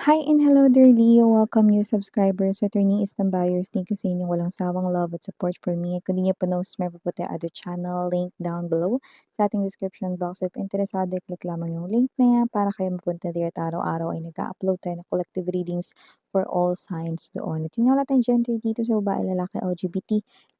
Hi and hello there, Leo. Welcome new subscribers, returning Eastern buyers. Thank you sa inyong walang sawang love at support for me. Kung di niyo pa na-subscribe po tayo other channel, link down below sa ating description box. If interesado, click lamang yung link na yan para kayo mapunta there at araw-araw ay nag-upload tayo ng collective readings for all signs doon. At yun nga lahat ng gender dito sa babae, lalaki, LGBT,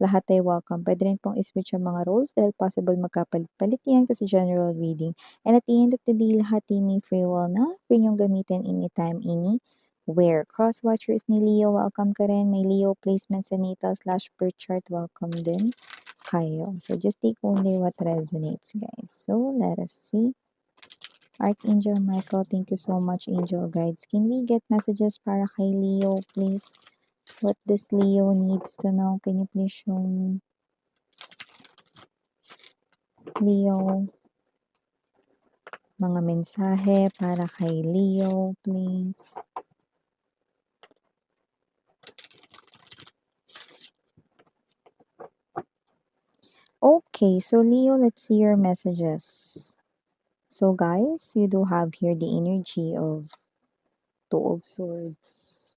lahat ay welcome. Pwede rin pong switch ang mga roles dahil possible magkapalit-palit yan kasi general reading. And at the end of the day, lahat ay may free will na. Free niyong gamitin anytime, anywhere. Cross-watchers ni Leo, welcome ka rin. May Leo placement sa natal/birth chart, welcome din kayo. So, just take only what resonates, guys. So, let us see. Archangel Michael, thank you so much, Angel Guides. Can we get messages para kay Leo, please? What does Leo needs to know? Can you please show me? Leo, mga mensahe para kay Leo, please. Okay, so Leo, let's see your messages. So guys, you do have here the energy of Two of Swords,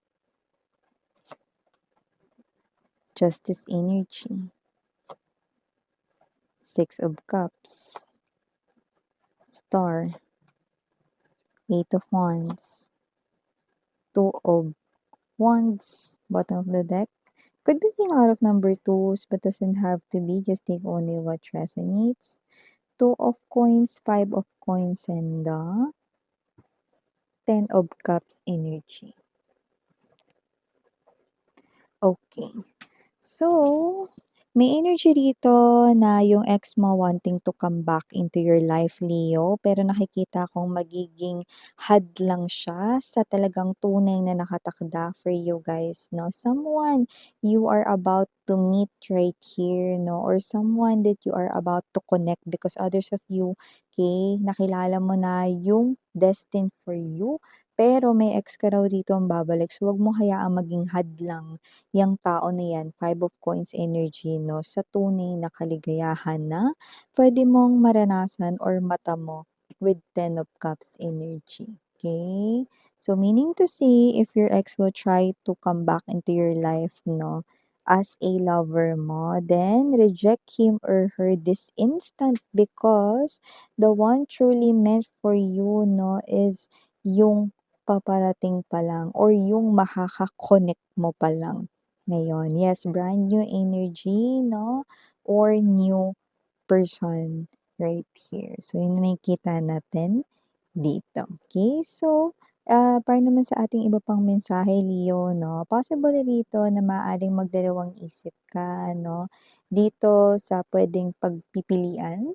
Justice energy, Six of Cups, Star, Eight of Wands, Two of Wands, bottom of the deck. Could be seeing a lot of number twos, but doesn't have to be. Just take only what resonates. Two of Coins, Five of Coins, and Ten of Cups energy. Okay. So, may energy rito na yung ex mo wanting to come back into your life, Leo, pero nakikita kong magiging hadlang siya sa talagang tunay na nakatakda for you guys, no? Someone you are about to meet right here, no? Or someone that you are about to connect because others of you, okay, nakilala mo na yung destined for you, pero may ex ka raw rito ang babalik. So, wag mo hayaang maging hadlang yang tao na yan, Five of Coins energy, no, sa tunay na kaligayahan na pwede mong maranasan or matamo with Ten of Cups energy. Okay? So, meaning to say, if your ex will try to come back into your life, no, as a lover mo, then reject him or her this instant because the one truly meant for you, no, is yung paparating pa lang or yung makaka-connect mo pa lang. Ngayon, yes, brand new energy, no? Or new person right here. So, yun na nakikita natin dito. Okay? So, para naman sa ating iba pang mensahe, Leo, no? Possible rito na maaaring magdalawang isip ka, no? Dito sa pwedeng pagpipilian.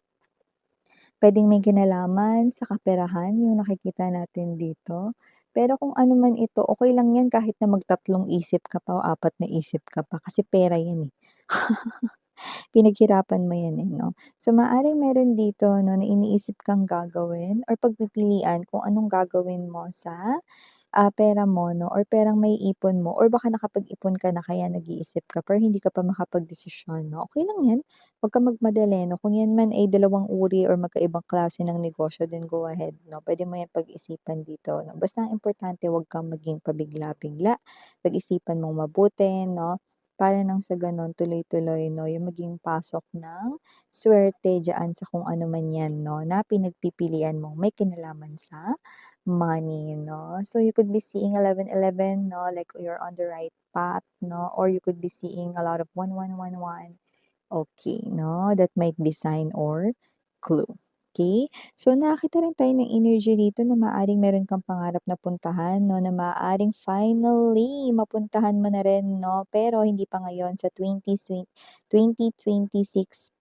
Pwedeng may kinalaman sa kaperahan yung nakikita natin dito. Pero kung ano man ito, okay lang yan kahit na magtatlong isip ka pa o apat na isip ka pa kasi pera yan, eh. Pinaghirapan mo yan, eh, 'no? So, maaaring meron dito 'no, na iniisip kang gagawin or pagpipilian kung anong gagawin mo sa pera mo 'no or perang maiipon mo or baka nakapag-ipon ka na kaya nag-iisip ka pero hindi ka pa makapagdesisyon 'no, okey lang 'yan, 'wag kang magmadali 'no. Kung 'yan man ay dalawang uri or magkaibang klase ng negosyo then go ahead 'no, puwede mo 'yang pag-isipan dito 'no. Basta ang importante 'wag kang maging pabigla-bigla, pag-isipan mong mabuti 'no, para nang sa gano'n tuloy-tuloy 'no, yung maging pasok ng suwerte diyaan sa kung ano man 'yan 'no, na pinagpipilian mong may kinalaman sa money, no? So you could be seeing 1111, no? Like you're on the right path, no? Or you could be seeing a lot of 1111. Okay, no? That might be sign or clue. Okay? So nakakita rin tayo ng energy dito na maaaring meron kang pangarap na puntahan, no? Na maaaring finally mapuntahan mo na rin, no? Pero hindi pa ngayon sa 2026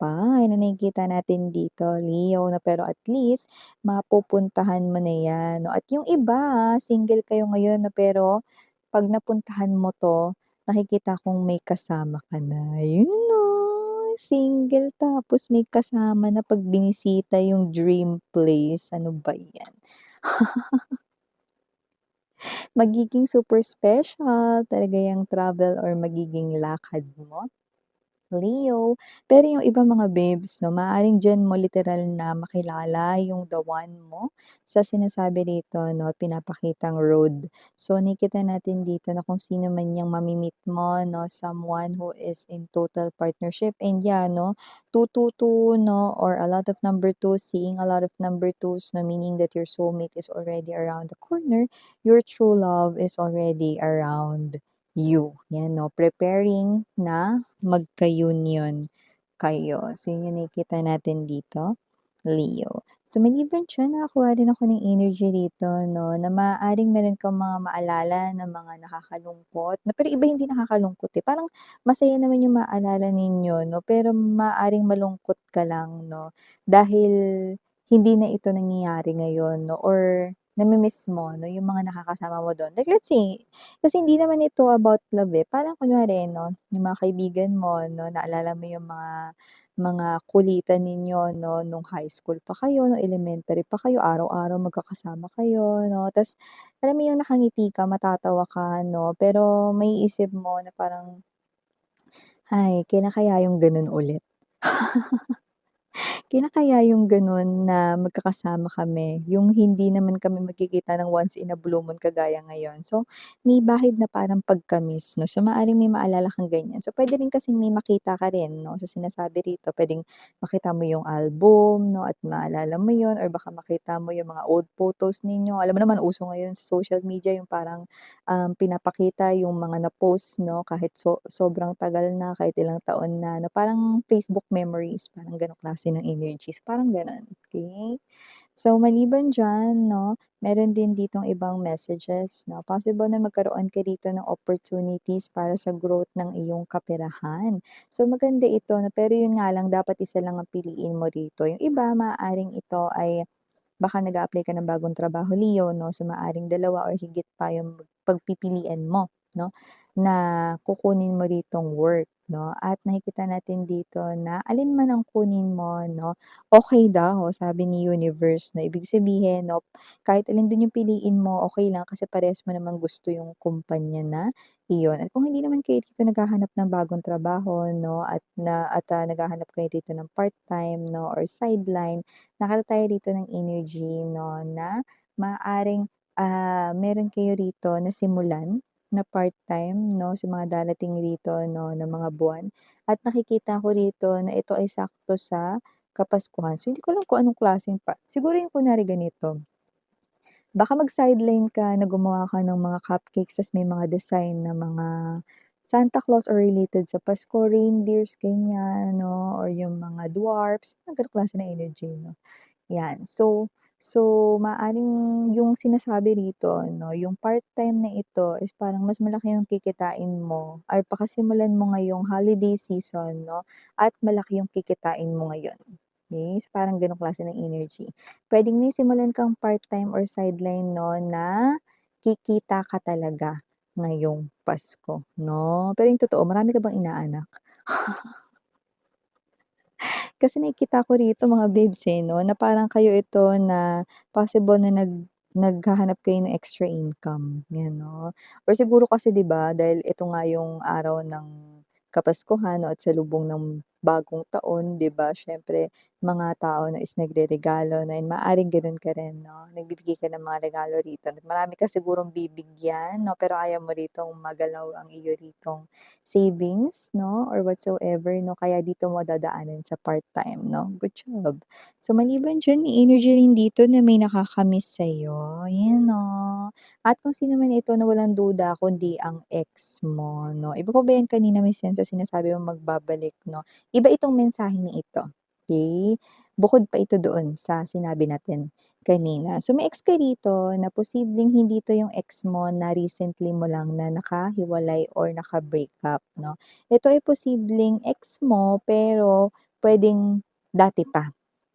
pa. Yan ang nakikita natin dito, Leo, na pero at least mapupuntahan mo na yan, no? At yung iba, single kayo ngayon, no? Pero pag napuntahan mo 'to, nakikita kong may kasama ka na. Yun 'no, single tapos may kasama na 'pag binisita yung dream place, ano ba 'yan? Magiging super special talaga yang travel or magiging lakad mo. Leo. Pero yung ibang mga babes 'no, maaaring diyan mo literal na makilala yung the one mo sa sinasabi dito 'no, pinapakitang road. So, nakikita natin dito na kung sino man yang mami-meet mo 'no, someone who is in total partnership and yeah 'no, 222 'no, or a lot of number 2, seeing a lot of number 2s 'no, meaning that your soulmate is already around the corner, your true love is already around you. Yan 'no, preparing na magka-union kayo. So, yun yung nakikita natin dito, Leo. So, maliban diyan nakakuha rin ako ng energy rito 'no, na maaaring meron kang mga maalala na mga nakakalungkot na pero iba hindi nakakalungkot, eh, parang masaya naman yung maalala ninyo 'no, pero maaaring malungkot ka lang 'no, dahil hindi na ito nangyayari ngayon 'no or nami-miss mo 'no, yung mga nakakasama mo dun. Like let's say, kasi hindi naman ito about love, eh, parang kunwari 'no, yung mga kaibigan mo 'no, naalala mo yung mga kulitan ninyo 'no, nung high school pa kayo, nung elementary pa kayo, araw-araw magkakasama kayo 'no, ta's alam mo yung nakangiti ka, matatawa ka 'no, pero maiisip mo na parang, "Ay, kailan kaya yung gano'n ulit?" Kailan kaya yung gano'n na magkakasama kami, yung hindi naman kami magkikita ng once in a blue moon kagaya ngayon. So, may bahid na parang pagka-miss 'no, so maaaring may maalala kang ganyan. So, puwede rin kasing may makita ka rin 'no, sa sinasabi rito puwedeng makita mo yung album 'no, at maalala mo yun or baka makita mo yung mga old photos ninyo. Alam mo naman uso ngayon sa social media yung parang, pinapakita yung mga na-post 'no, kahit sobrang tagal na, kahit ilang taon na, na parang Facebook memories, parang gano'ng klase ng energies, parang gano'n, okey? So, maliban diyan 'no, meron din ditong ibang messages 'no, possible na magkaroon ka dito ng opportunities para sa growth ng iyong kaperahan. So, maganda ito 'no, pero yun nga lang dapat isa lang ang piliin mo rito. Yung iba maaaring ito ay baka nag-a-apply ka ng bagong trabaho, Leo 'no, so maaaring dalawa or higit pa yung pagpipilian mo 'no, na kukunin mo ritong work 'no, at nakikita natin dito na alin man ang kunin mo 'no, okey daw sabi ni universe 'no. Ibig sabihin 'no, kahit alin dun yung piliin mo okey lang kasi parehas mo namang gusto yung kumpanya na iyon. At kung hindi naman kayo dito naghahanap ng bagong trabaho 'no, at naghahanap kayo dito ng part-time 'no or sideline, nakita tayo rito ng energy 'no, na maaaring, meron kayo rito na simulan na part-time 'no, sa mga darating rito 'no, na mga buwan at nakikita ko rito na ito ay sakto sa Kapaskuhan. So, hindi ko alam kung anong klaseng siguro yung kunwari ganito, baka mag-sideline ka na gumawa ka ng mga cupcakes ta's may mga design na mga Santa Claus or related sa Pasko, reindeers, ganyan 'no, or yung mga dwarfs, mga gano'ng klase ng energy 'no. 'Yan. So maaaring yung sinasabi rito 'no, yung part-time na ito is parang mas malaki yung kikitain mo or pakasimulan mo ngayong holiday season 'no, at malaki yung kikitain mo ngayon. Okay, so parang gano'ng klase ng energy. Puwedeng may simulan kang part-time or sideline 'no, na kikita ka talaga ngayong Pasko 'no. Pero yung totoo, marami ka bang inaanak? Kasi nakikita ko rito mga babes, eh, 'no, na parang kayo ito na possible na naghahanap kayo ng extra income, 'yan 'no. Or siguro kasi 'di ba dahil ito nga yung araw ng Kapaskuhan 'no, at salubong ng bagong taon 'di ba, siyempre mga tao na is nagreregalo na yun maaaring gano'n ka rin 'no, nagbibigay ka ng mga regalo rito at marami ka sigurong bibigyan 'no, pero ayaw mo ritong magalaw ang iyo ritong savings 'no, or whatsoever 'no, kaya dito mo dadaanin sa part-time 'no, good job. So maliban diyan may energy rin dito na may nakaka-miss sa'yo, 'yan 'no. At kung sino man ito na walang duda kundi ang ex mo 'no. Iba pa ba yan kanina may sense sa sinasabi mong magbabalik 'no, iba itong mensaheng ito, okey? Bukod pa ito doon sa sinabi natin kanina. So may ex ka rito na posibleng hindi 'to yung ex mo na recently mo lang na nakahiwalay or naka-breakup 'no. Ito ay posibleng ex mo pero puwedeng dati pa,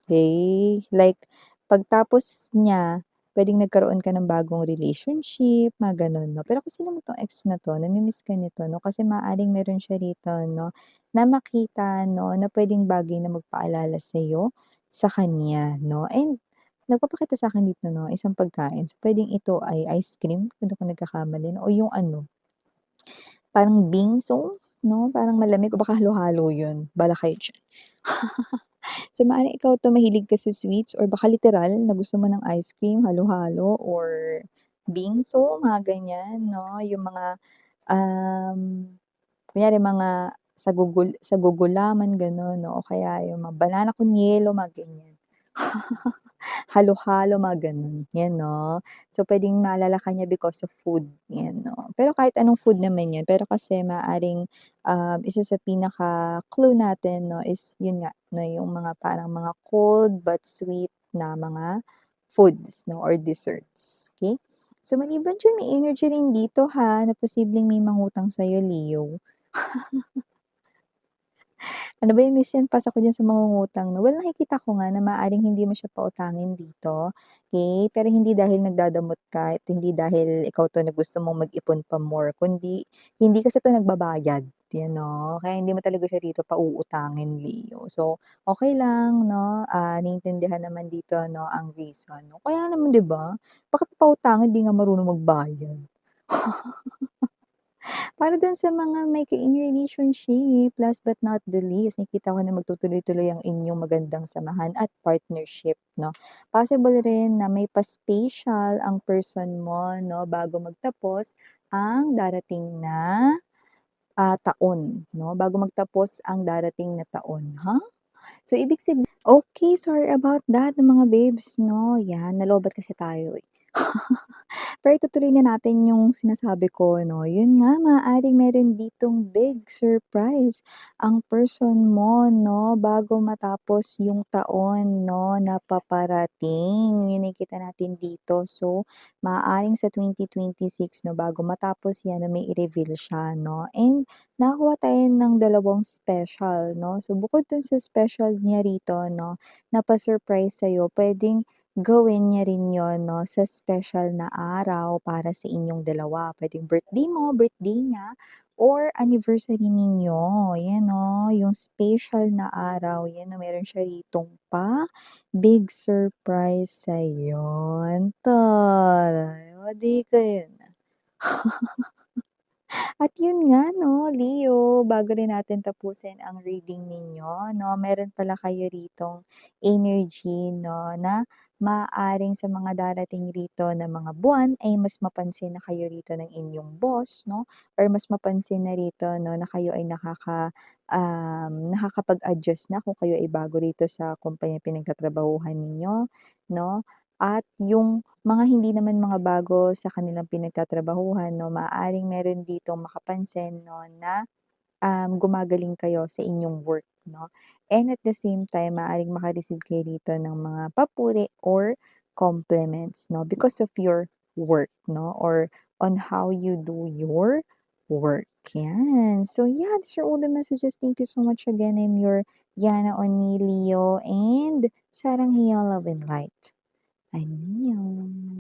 okey? Like pagtapos niya puwedeng nagkaroon ka ng bagong relationship, mga gano'n 'no. Pero kung sino man 'tong ex na 'to, nami-miss ka nito 'no, kasi maaaring meron siya rito 'no, na makita 'no, na puwedeng bagay na magpaalala sa'yo sa kanya 'no. And nagpapakita sa'kin dito 'no, isang pagkain. So, puwedeng ito ay ice cream, kung di ako nagkakamali 'no, o yung ano, parang bingsu, 'no, parang malamig o baka halo-halo yun, bahala kayo diyan. So, maaaring ikaw 'to mahilig ka sa sweets or baka literal na gusto mo ng ice cream, halo-halo or bingso, mga ganyan 'no, yung mga, um, kunyari mga sa gugulaman gano'n 'no, o kaya yung mga banana con yelo, mga ganyan. Halo-halo, mga gano'n, 'yan 'no. So, puwedeng maalala ka niya because of food, 'yan 'no. Pero kahit anong food naman 'yun, pero kasi maaaring, isa sa pinaka-clue natin 'no is 'yun nga, na yung mga parang mga cold but sweet na mga foods 'no or desserts, okey? So, maliban diyan may energy rin dito ha, na posibleng may mangutang sa'yo, Leo. Ano ba 'yan, minsan pasa ko diyan sa mangungutang 'no. Well, nakikita ko nga na maaaring hindi mo siya pautangin dito, okey? Pero hindi dahil nagdadamot ka at hindi dahil ikaw 'to na gusto mong mag-ipon pa more, kundi hindi kasi 'to nagbabayad, 'yan 'no. Kaya hindi mo talaga siya dito pauutangin, Leo. So, okey lang 'no, naiintindihan naman dito 'no ang reason 'no. Kaya naman 'di ba, bakit papautangin, 'di nga marunong magbayad. Para dun sa mga may ka-in relationship, last but not the least, nakikita ko na magtutuloy-tuloy ang inyong magandang samahan at partnership 'no. Possible rin na may pa-special ang person mo 'no, bago magtapos ang darating na, taon 'no, bago magtapos ang darating na taon, ha? So, ibig okey, sorry about that mga babes 'no, 'yan nalobat kasi tayo, eh. Pero itutuloy na natin yung sinasabi ko 'no, yun nga maaaring meron ditong big surprise ang person mo 'no, bago matapos yung taon 'no, na paparating. Yun nakikita natin dito. So, maaaring sa 2026 'no, bago matapos yan na may i-reveal siya 'no, and nakakuha tayo ng dalawang special 'no. So, bukod dun sa special niya rito 'no, na pa-surprise sa'yo, puwedeng gawin niya rin 'yon 'no, sa special na araw para sa inyong dalawa. Puwedeng birthday mo, birthday niya, or anniversary ninyo. 'Yan 'no, yung special na araw, 'yan 'no, meron siya ritong big surprise sa'yo. Taray, o 'di kayo na. At yun nga 'no, Leo, bago rin natin tapusin ang reading ninyo 'no, meron pala kayo ritong energy 'no, na maaaring sa mga darating rito na mga buwan ay mas mapansin na kayo rito ng inyong boss 'no, or mas mapansin na rito 'no, na kayo ay nakakapag-adjust na kung kayo ay bago rito sa kumpanyang pinagtatrabahuhan ninyo 'no. At yung mga hindi naman mga bago sa kanilang pinagtatrabahuhan 'no, maaaring meron ditong makapansin 'no na, gumagaling kayo sa inyong work 'no. And at the same time, maaaring maka-receive kayo dito ng mga papuri or compliments 'no, because of your work 'no, or on how you do your work, 'yan. So yeah, these are all the messages. Thank you so much again. I'm your Yana Onilio and sarang heal, love and light. 안녕.